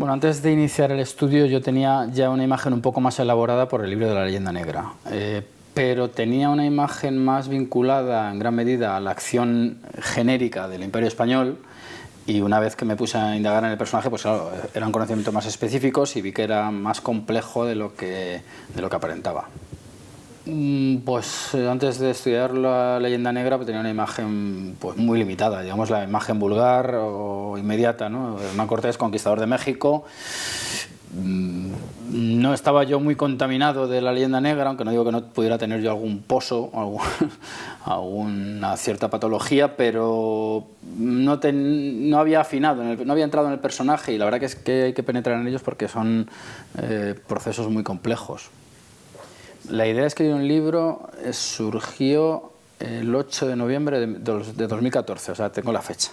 Bueno, antes de iniciar el estudio yo tenía ya una imagen un poco más elaborada por el libro de la leyenda negra, pero tenía una imagen más vinculada en gran medida a la acción genérica del Imperio Español, y una vez que me puse a indagar en el personaje, pues claro, eran conocimientos más específicos y vi que era más complejo de lo que aparentaba. Pues antes de estudiar la leyenda negra pues tenía una imagen pues muy limitada, digamos la imagen vulgar o inmediata, ¿no? Hernán Cortés, conquistador de México. No estaba yo muy contaminado de la leyenda negra, aunque no digo que no pudiera tener yo algún pozo, alguna cierta patología, pero no había afinado, no había entrado en el personaje, y la verdad que es que hay que penetrar en ellos porque son procesos muy complejos. La idea de escribir un libro surgió el 8 de noviembre de 2014, o sea, tengo la fecha.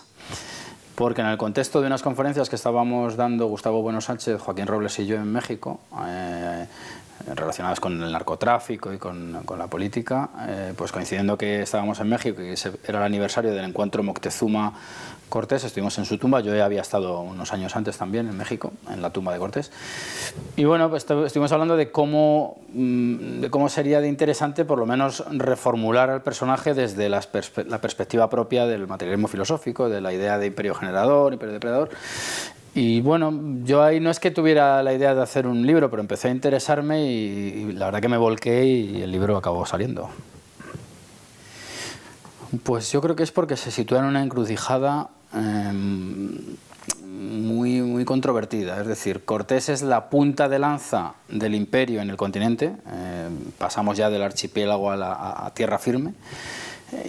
Porque en el contexto de unas conferencias que estábamos dando Gustavo Bueno Sánchez, Joaquín Robles y yo en México, relacionadas con el narcotráfico y con la política, pues coincidiendo que estábamos en México y era el aniversario del encuentro Moctezuma-Cortés, estuvimos en su tumba. Yo ya había estado unos años antes también en México, en la tumba de Cortés. Y bueno, pues estuvimos hablando de cómo sería de interesante por lo menos reformular al personaje desde la perspectiva propia del materialismo filosófico, de la idea de imperio generador, imperio depredador. Y bueno, yo ahí no es que tuviera la idea de hacer un libro, pero empecé a interesarme y la verdad que me volqué y el libro acabó saliendo. Pues yo creo que es porque se sitúa en una encrucijada muy controvertida. Es decir, Cortés es la punta de lanza del imperio en el continente, pasamos ya del archipiélago a tierra firme.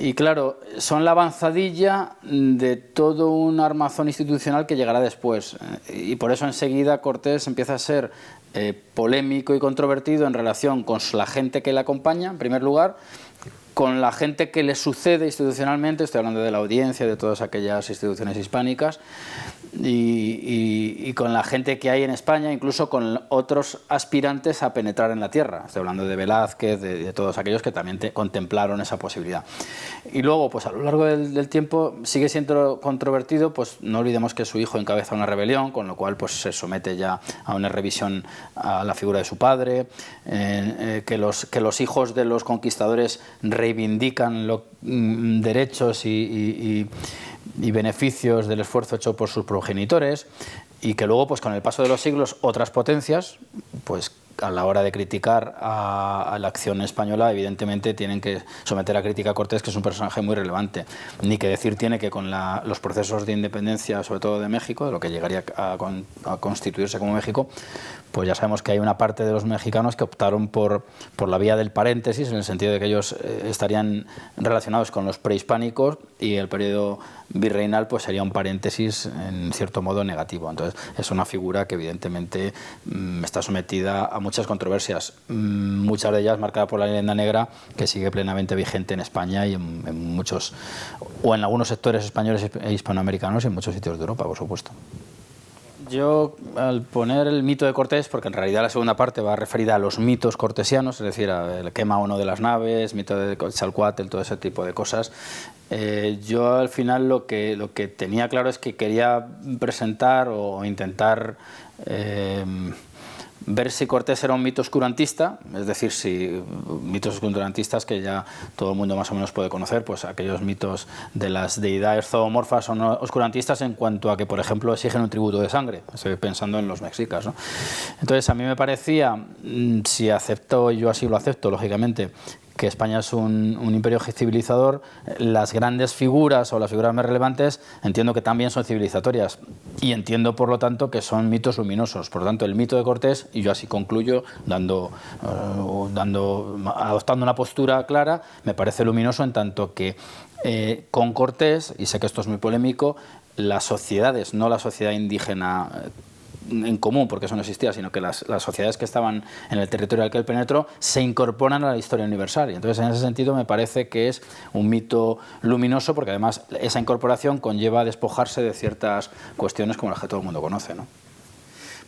Y claro, son la avanzadilla de todo un armazón institucional que llegará después. Y por eso enseguida Cortés empieza a ser polémico y controvertido en relación con la gente que le acompaña, en primer lugar, con la gente que le sucede institucionalmente. Estoy hablando de la Audiencia, de todas aquellas instituciones hispánicas, y con la gente que hay en España, incluso con otros aspirantes a penetrar en la tierra. Estoy hablando de Velázquez, de todos aquellos que también contemplaron esa posibilidad. Y luego, pues a lo largo del tiempo sigue siendo controvertido, pues no olvidemos que su hijo encabeza una rebelión, con lo cual pues se somete ya a una revisión a la figura de su padre, que los hijos de los conquistadores reivindican derechos y beneficios del esfuerzo hecho por sus progenitores, y que luego pues con el paso de los siglos otras potencias pues a la hora de criticar a la acción española evidentemente tienen que someter a crítica a Cortés, que es un personaje muy relevante. Ni que decir tiene que con los procesos de independencia, sobre todo de México, de lo que llegaría a constituirse como México, pues ya sabemos que hay una parte de los mexicanos que optaron por la vía del paréntesis, en el sentido de que ellos estarían relacionados con los prehispánicos, y el periodo virreinal pues sería un paréntesis en cierto modo negativo. Entonces es una figura que evidentemente está sometida a muchas controversias, muchas de ellas marcadas por la leyenda negra, que sigue plenamente vigente en España y en muchos, o en algunos sectores españoles e hispanoamericanos, y en muchos sitios de Europa, por supuesto. Yo, al poner el mito de Cortés, porque en realidad la segunda parte va referida a los mitos cortesianos, es decir, a quema o no de las naves, mito de Quetzalcóatl, todo ese tipo de cosas, yo al final lo que tenía claro es que quería presentar o intentar ver si Cortés era un mito oscurantista, es decir, si mitos oscurantistas que ya todo el mundo más o menos puede conocer, pues aquellos mitos de las deidades zoomorfas son oscurantistas en cuanto a que, por ejemplo, exigen un tributo de sangre. Estoy pensando en los mexicas, ¿no? Entonces, a mí me parecía, si acepto, y yo así lo acepto, lógicamente, que España es un imperio civilizador, las grandes figuras o las figuras más relevantes entiendo que también son civilizatorias, y entiendo por lo tanto que son mitos luminosos. Por lo tanto, el mito de Cortés, y yo así concluyo adoptando una postura clara, me parece luminoso en tanto que con Cortés, y sé que esto es muy polémico, las sociedades, no la sociedad indígena en común, porque eso no existía, sino que las sociedades que estaban en el territorio al que él penetró se incorporan a la historia universal. Y entonces, en ese sentido, me parece que es un mito luminoso, porque además esa incorporación conlleva a despojarse de ciertas cuestiones como las que todo el mundo conoce, ¿no?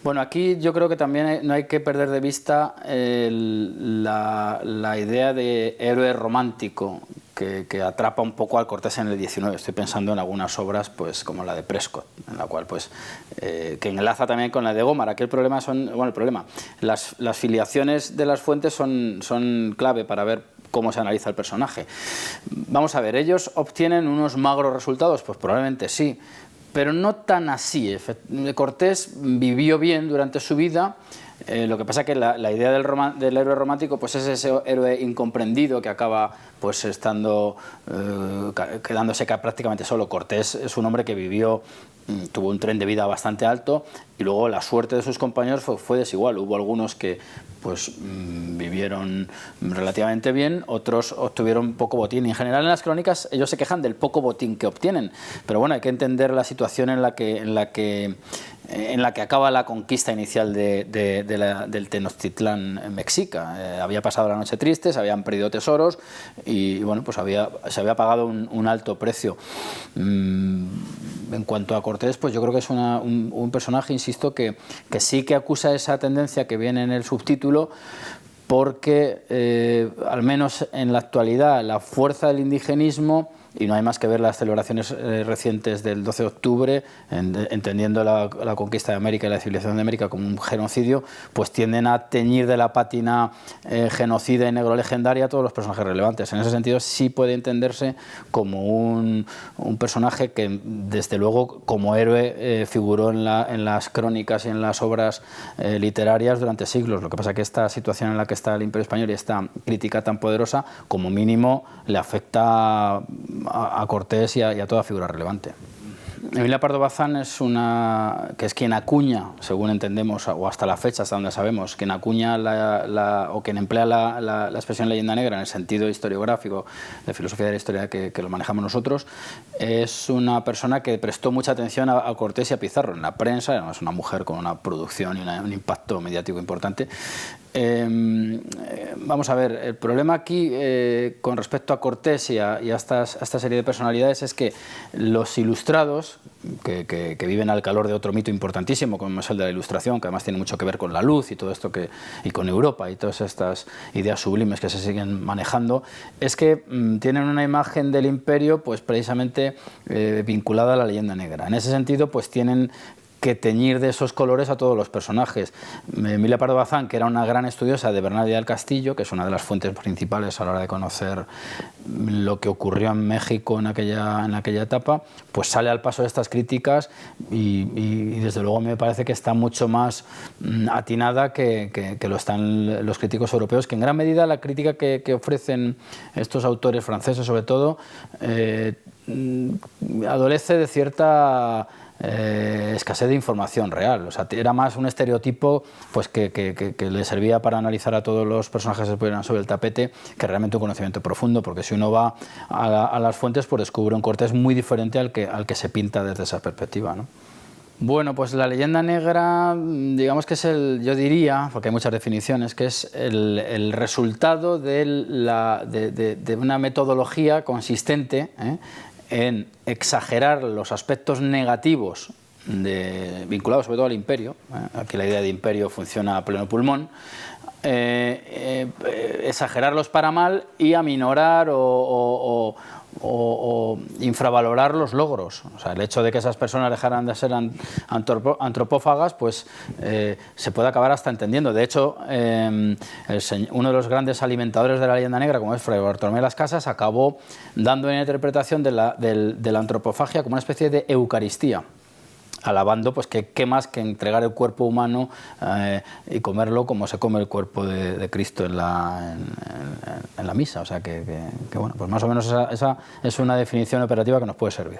Bueno, aquí yo creo que también no hay que perder de vista la idea de héroe romántico que atrapa un poco al Cortés en el 19. Estoy pensando en algunas obras pues como la de Prescott, en la cual pues que enlaza también con la de Gómara. Aquí el problema las filiaciones de las fuentes son clave para ver cómo se analiza el personaje. Vamos a ver, ¿ellos obtienen unos magros resultados? Pues probablemente sí, pero no tan así. Cortés vivió bien durante su vida. Lo que pasa es que la idea del héroe romántico pues es ese héroe incomprendido que acaba pues quedándose prácticamente solo. Cortés es un hombre que tuvo un tren de vida bastante alto, y luego la suerte de sus compañeros fue desigual. Hubo algunos que pues vivieron relativamente bien, otros obtuvieron poco botín. Y en general en las crónicas ellos se quejan del poco botín que obtienen, pero bueno, hay que entender la situación en la que acaba la conquista inicial del Tenochtitlán mexica. Había pasado la noche triste, se habían perdido tesoros y bueno, pues se había pagado un alto precio. En cuanto a Cortés, pues yo creo que es un personaje, insisto, que sí que acusa esa tendencia que viene en el subtítulo, porque al menos en la actualidad la fuerza del indigenismo, y no hay más que ver las celebraciones recientes del 12 de octubre, entendiendo la conquista de América y la civilización de América como un genocidio, pues tienden a teñir de la pátina genocida y negro legendaria a todos los personajes relevantes. En ese sentido sí puede entenderse como un personaje que desde luego como héroe figuró en las crónicas y en las obras literarias durante siglos. Lo que pasa es que esta situación en la que está el Imperio Español y esta crítica tan poderosa, como mínimo le afecta a Cortés y a toda figura relevante. Emilia Pardo Bazán es quien acuña, según entendemos, o hasta la fecha, hasta donde sabemos, quien acuña o quien emplea la expresión leyenda negra en el sentido historiográfico de filosofía de la historia que lo manejamos nosotros. Es una persona que prestó mucha atención a Cortés y a Pizarro en la prensa. Es una mujer con una producción y un impacto mediático importante. Vamos a ver, el problema aquí con respecto a Cortés y a esta serie de personalidades es que los ilustrados, que viven al calor de otro mito importantísimo como es el de la Ilustración, que además tiene mucho que ver con la luz y todo esto y con Europa y todas estas ideas sublimes que se siguen manejando, es que tienen una imagen del imperio pues precisamente vinculada a la leyenda negra. En ese sentido pues tienen que teñir de esos colores a todos los personajes. Emilia Pardo Bazán, que era una gran estudiosa de Bernal del Castillo, que es una de las fuentes principales a la hora de conocer lo que ocurrió en México en aquella etapa, pues sale al paso de estas críticas y desde luego me parece que está mucho más atinada que lo están los críticos europeos, que en gran medida la crítica que ofrecen estos autores franceses sobre todo adolece de cierta escasez de información real. O sea, era más un estereotipo pues que le servía para analizar a todos los personajes que se ponían sobre el tapete que realmente un conocimiento profundo, porque si uno va a las fuentes pues descubre un Cortés muy diferente al que se pinta desde esa perspectiva, ¿no? Bueno, pues la leyenda negra, digamos que es yo diría, porque hay muchas definiciones, que es el resultado de una metodología consistente en exagerar los aspectos negativos vinculados sobre todo al imperio. Aquí la idea de imperio funciona a pleno pulmón. Exagerarlos para mal y aminorar o infravalorar los logros. O sea, el hecho de que esas personas dejaran de ser antropófagas, pues se puede acabar hasta entendiendo. De hecho, uno de los grandes alimentadores de la leyenda negra, como es Fray Bartolomé de las Casas, acabó dando una interpretación de la antropofagia como una especie de eucaristía, alabando pues que qué más que entregar el cuerpo humano y comerlo como se come el cuerpo de Cristo en la misa. O sea que bueno, pues más o menos esa es una definición operativa que nos puede servir.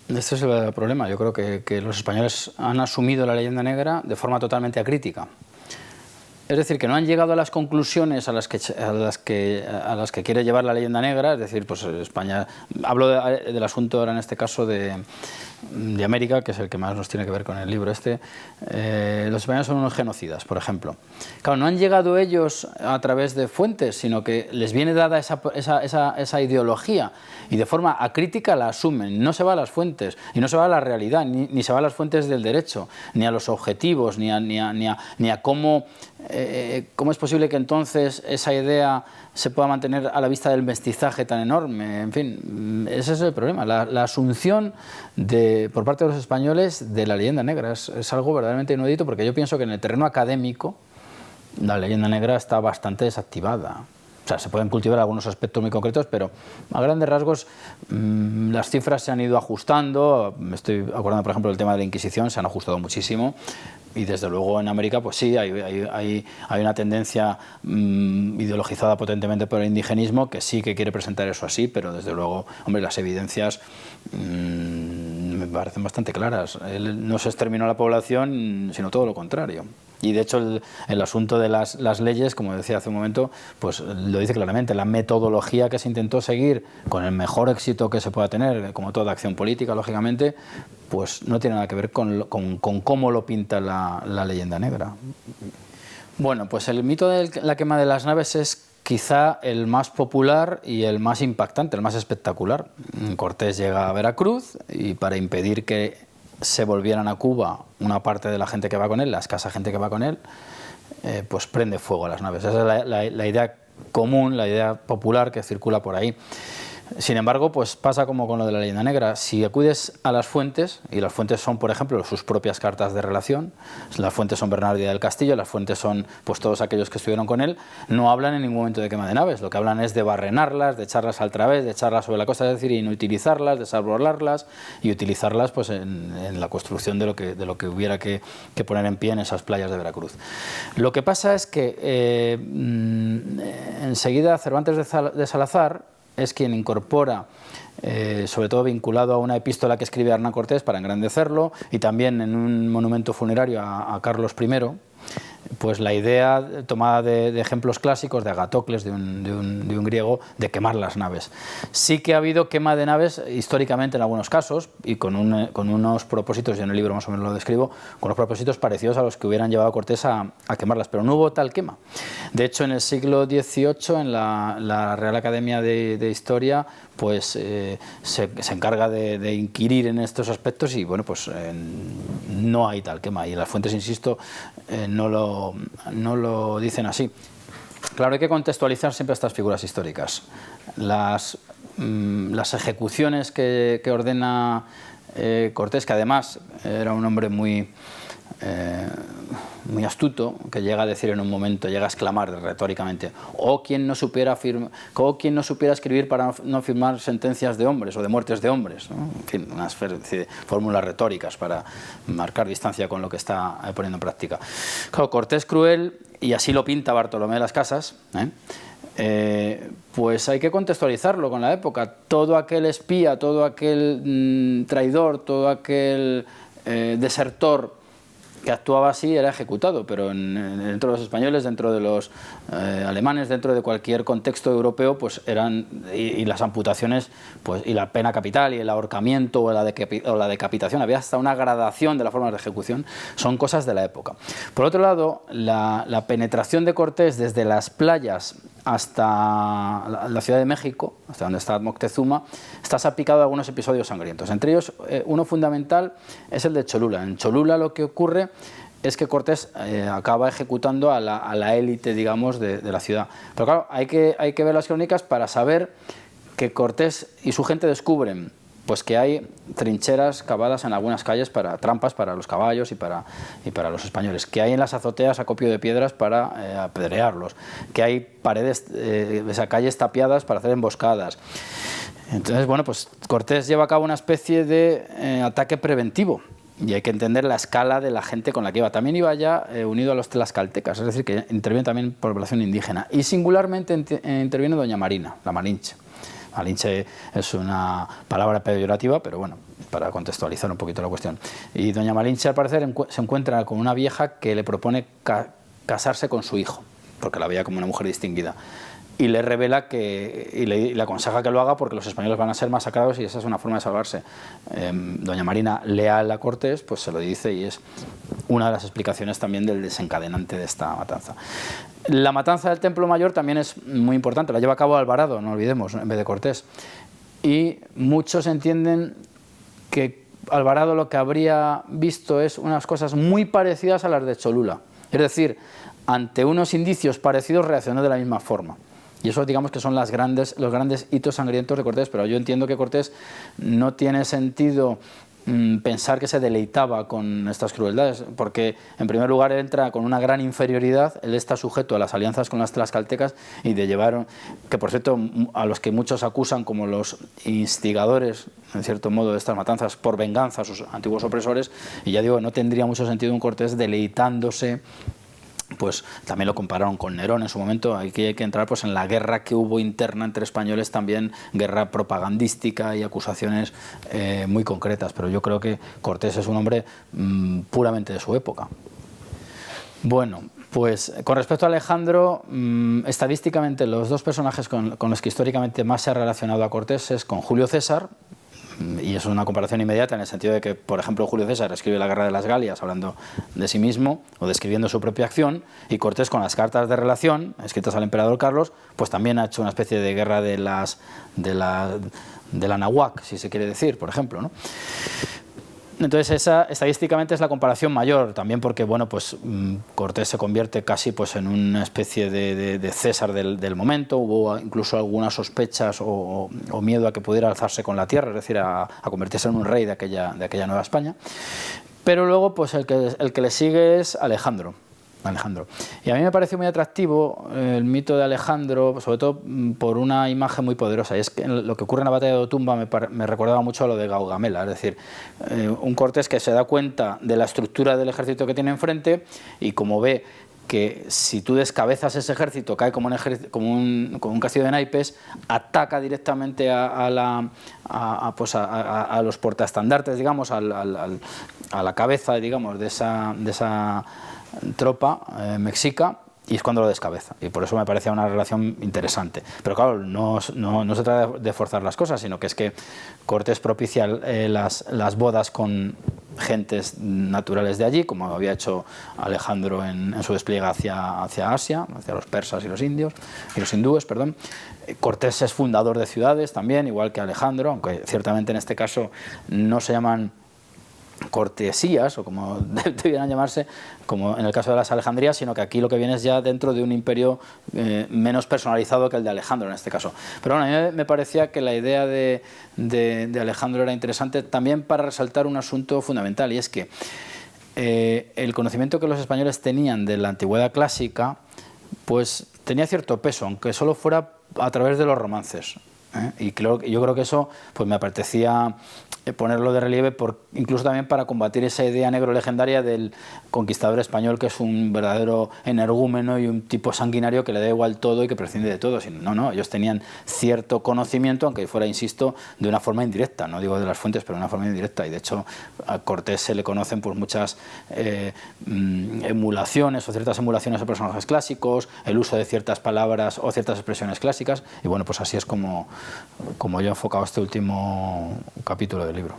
Este es el problema. Yo creo que los españoles han asumido la leyenda negra de forma totalmente acrítica. Es decir, que no han llegado a las conclusiones a las que quiere llevar la leyenda negra. Es decir, pues España, hablo del asunto ahora en este caso de América, que es el que más nos tiene que ver con el libro este. Los españoles son unos genocidas, por ejemplo. Claro, no han llegado ellos a través de fuentes, sino que les viene dada esa ideología y de forma acrítica la asumen. No se va a las fuentes y no se va a la realidad, ni se va a las fuentes del derecho, ni a los objetivos, ni a cómo ¿cómo es posible que entonces esa idea se pueda mantener a la vista del mestizaje tan enorme? En fin, ese es el problema, la asunción por parte de los españoles de la leyenda negra es algo verdaderamente inaudito, porque yo pienso que en el terreno académico la leyenda negra está bastante desactivada. O sea, se pueden cultivar algunos aspectos muy concretos, pero a grandes rasgos las cifras se han ido ajustando. Me estoy acordando, por ejemplo, del tema de la Inquisición, se han ajustado muchísimo. Y desde luego en América, pues sí, hay una tendencia ideologizada potentemente por el indigenismo que sí que quiere presentar eso así, pero desde luego, hombre, las evidencias me parecen bastante claras. No se exterminó la población, sino todo lo contrario. Y de hecho el asunto de las leyes, como decía hace un momento, pues lo dice claramente, la metodología que se intentó seguir con el mejor éxito que se pueda tener, como toda acción política, lógicamente, pues no tiene nada que ver con cómo lo pinta la leyenda negra. Bueno, pues el mito de la quema de las naves es quizá el más popular y el más impactante, el más espectacular. Cortés llega a Veracruz y para impedir que se volvieran a Cuba una parte de la gente que va con él, la escasa gente que va con él, pues prende fuego a las naves. Esa es la idea común, la idea popular que circula por ahí. Sin embargo, pues pasa como con lo de la leyenda negra. Si acudes a las fuentes, y las fuentes son, por ejemplo, sus propias cartas de relación, las fuentes son Bernardo Díaz del Castillo, las fuentes son pues todos aquellos que estuvieron con él, no hablan en ningún momento de quema de naves, lo que hablan es de barrenarlas, de echarlas al través, de echarlas sobre la costa, es decir, inutilizarlas, desarbolarlas y utilizarlas pues en la construcción de lo que hubiera que poner en pie en esas playas de Veracruz. Lo que pasa es que enseguida Cervantes de Salazar es quien incorpora, sobre todo vinculado a una epístola que escribe Hernán Cortés para engrandecerlo, y también en un monumento funerario a Carlos I, pues la idea tomada de ejemplos clásicos de Agatocles, de un griego, de quemar las naves. Sí que ha habido quema de naves históricamente en algunos casos, y con unos propósitos, yo en el libro más o menos lo describo, con unos propósitos parecidos a los que hubieran llevado a Cortés a quemarlas, pero no hubo tal quema. De hecho, en el siglo XVIII, en la Real Academia de Historia, pues se encarga de inquirir en estos aspectos y bueno, pues no hay tal quema, y las fuentes, insisto, no lo dicen así. Claro, hay que contextualizar siempre estas figuras históricas. Las ejecuciones que ordena Cortés, que además era un hombre muy astuto, que llega a decir en un momento, llega a exclamar retóricamente: oh, quien no supiera escribir para no firmar sentencias de hombres o de muertes de hombres, ¿no? En fin, unas fórmulas retóricas para marcar distancia con lo que está poniendo en práctica. Claro, Cortés cruel, y así lo pinta Bartolomé de las Casas, pues hay que contextualizarlo con la época. Todo aquel espía, todo aquel traidor, todo aquel desertor que actuaba así era ejecutado, pero dentro de los españoles, dentro de los alemanes, dentro de cualquier contexto europeo, pues eran, y las amputaciones, pues, y la pena capital, y el ahorcamiento o la decapitación, había hasta una gradación de las formas de ejecución, son cosas de la época. Por otro lado, la penetración de Cortés desde las playas hasta la Ciudad de México, hasta donde está Moctezuma, está salpicado de algunos episodios sangrientos. Entre ellos, uno fundamental es el de Cholula. En Cholula lo que ocurre es que Cortés acaba ejecutando a la élite, digamos, de la ciudad. Pero claro, hay que ver las crónicas para saber que Cortés y su gente descubren pues que hay trincheras cavadas en algunas calles para trampas para los caballos y para los españoles, que hay en las azoteas acopio de piedras para apedrearlos, que hay paredes, calles tapiadas para hacer emboscadas. Entonces, bueno, pues Cortés lleva a cabo una especie de ataque preventivo, y hay que entender la escala de la gente con la que iba. También iba ya unido a los tlaxcaltecas, es decir, que interviene también población indígena, y singularmente interviene doña Marina, la Malinche. Malinche es una palabra peyorativa, pero bueno, para contextualizar un poquito la cuestión. Y doña Malinche, al parecer, se encuentra con una vieja que le propone casarse con su hijo, porque la veía como una mujer distinguida. Y le revela y le aconseja que lo haga porque los españoles van a ser masacrados y esa es una forma de salvarse. Doña Marina, leal a Cortés, pues se lo dice, y es una de las explicaciones también del desencadenante de esta matanza. La matanza del Templo Mayor también es muy importante, la lleva a cabo Alvarado, no olvidemos, en vez de Cortés. Y muchos entienden que Alvarado lo que habría visto es unas cosas muy parecidas a las de Cholula. Es decir, ante unos indicios parecidos reaccionó de la misma forma. Y eso, digamos, que son los grandes hitos sangrientos de Cortés, pero yo entiendo que Cortés no tiene sentido pensar que se deleitaba con estas crueldades, porque en primer lugar entra con una gran inferioridad, él está sujeto a las alianzas con las tlaxcaltecas y de llevar, que por cierto a los que muchos acusan como los instigadores, en cierto modo, de estas matanzas por venganza a sus antiguos opresores, y ya digo, no tendría mucho sentido un Cortés deleitándose. Pues también lo compararon con Nerón en su momento. Aquí hay que entrar pues en la guerra que hubo interna entre españoles, también guerra propagandística y acusaciones muy concretas, pero yo creo que Cortés es un hombre puramente de su época. Bueno, pues con respecto a Alejandro, estadísticamente los dos personajes con los que históricamente más se ha relacionado a Cortés es con Julio César, y eso es una comparación inmediata en el sentido de que, por ejemplo, Julio César escribe la Guerra de las Galias hablando de sí mismo o describiendo su propia acción, y Cortés con las cartas de relación escritas al emperador Carlos, pues también ha hecho una especie de guerra de la náhuac, si se quiere decir, por ejemplo, ¿no? Entonces esa estadísticamente es la comparación mayor, también porque bueno, pues Cortés se convierte casi pues en una especie de César del momento. Hubo incluso algunas sospechas o miedo a que pudiera alzarse con la tierra, es decir, a convertirse en un rey de aquella Nueva España. Pero luego pues el que le sigue es Alejandro. Y a mí me parece muy atractivo el mito de Alejandro, sobre todo por una imagen muy poderosa, y es que lo que ocurre en la batalla de Otumba me recordaba mucho a lo de Gaugamela, es decir, un Cortés que se da cuenta de la estructura del ejército que tiene enfrente, y como ve que si tú descabezas ese ejército, cae como un castillo de naipes, ataca directamente a los portaestandartes, digamos, a la cabeza, digamos, de esa tropa mexica, y es cuando lo descabeza, y por eso me parecía una relación interesante. Pero claro, no se trata de forzar las cosas, sino que es que Cortés propicia las bodas con gentes naturales de allí, como había hecho Alejandro en su despliegue hacia Asia, hacia los persas y los indios y los hindúes, perdón. Cortés es fundador de ciudades también, igual que Alejandro, aunque ciertamente en este caso no se llaman cortesías, o como debieran llamarse, como en el caso de las Alejandrías, sino que aquí lo que viene es ya dentro de un imperio menos personalizado que el de Alejandro en este caso. Pero bueno, a mí me parecía que la idea de Alejandro era interesante también para resaltar un asunto fundamental, y es que el conocimiento que los españoles tenían de la antigüedad clásica pues tenía cierto peso, aunque solo fuera a través de los romances. Y yo creo que eso pues me apetecía ponerlo de relieve, incluso también para combatir esa idea negro legendaria del conquistador español, que es un verdadero energúmeno y un tipo sanguinario que le da igual todo y que prescinde de todo. No, ellos tenían cierto conocimiento, aunque fuera, insisto, de una forma indirecta, no digo de las fuentes, pero de una forma indirecta, y de hecho a Cortés se le conocen pues muchas emulaciones o ciertas emulaciones a personajes clásicos, el uso de ciertas palabras o ciertas expresiones clásicas, y bueno, pues así es como yo he enfocado este último capítulo del libro.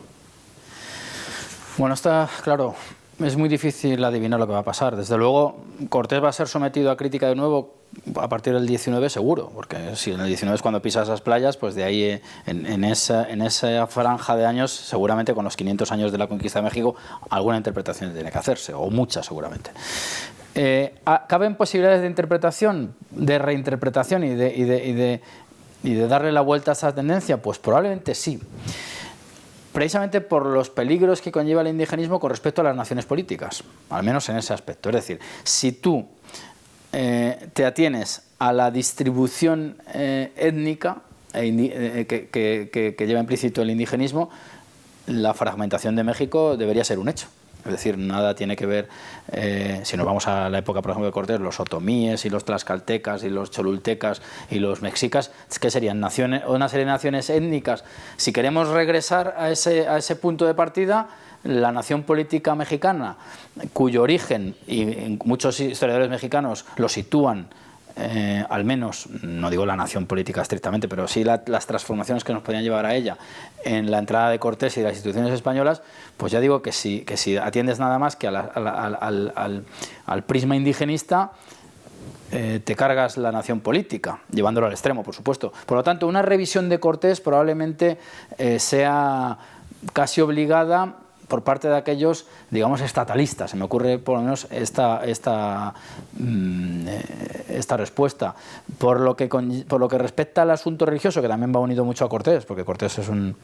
Bueno, está claro, es muy difícil adivinar lo que va a pasar. Desde luego, Cortés va a ser sometido a crítica de nuevo a partir del 19 seguro, porque si en el 19 es cuando pisa esas playas, pues de ahí en esa franja de años, seguramente con los 500 años de la conquista de México, alguna interpretación tiene que hacerse, o muchas seguramente. ¿Caben posibilidades de interpretación, de reinterpretación y de darle la vuelta a esa tendencia? Pues probablemente sí. Precisamente por los peligros que conlleva el indigenismo con respecto a las naciones políticas, al menos en ese aspecto. Es decir, si tú te atienes a la distribución étnica que lleva implícito el indigenismo, la fragmentación de México debería ser un hecho. Es decir, nada tiene que ver, si nos vamos a la época, por ejemplo, de Cortés, los otomíes y los tlaxcaltecas y los cholultecas y los mexicas, que serían naciones, una serie de naciones étnicas. Si queremos regresar a ese punto de partida, la nación política mexicana, cuyo origen, y muchos historiadores mexicanos lo sitúan, al menos, no digo la nación política estrictamente, pero sí las transformaciones que nos podían llevar a ella en la entrada de Cortés y de las instituciones españolas, pues ya digo que si atiendes nada más que al prisma indigenista, te cargas la nación política, llevándolo al extremo, por supuesto. Por lo tanto, una revisión de Cortés probablemente sea casi obligada por parte de aquellos, digamos, estatalistas. Se me ocurre por lo menos esta respuesta. Por lo que respecta al asunto religioso, que también va unido mucho a Cortés, porque Cortés es un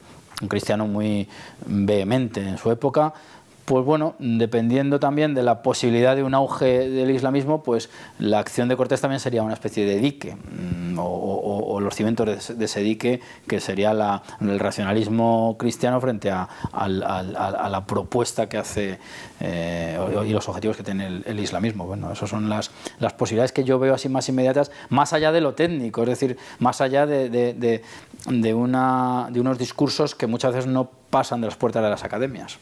cristiano muy vehemente en su época, pues bueno, dependiendo también de la posibilidad de un auge del islamismo, pues la acción de Cortés también sería una especie de dique, o los cimientos de ese dique, que sería el racionalismo cristiano frente a la propuesta que hace y los objetivos que tiene el islamismo. Bueno, esas son las posibilidades que yo veo así más inmediatas, más allá de lo técnico, es decir, más allá de unos discursos que muchas veces no pasan de las puertas de las academias.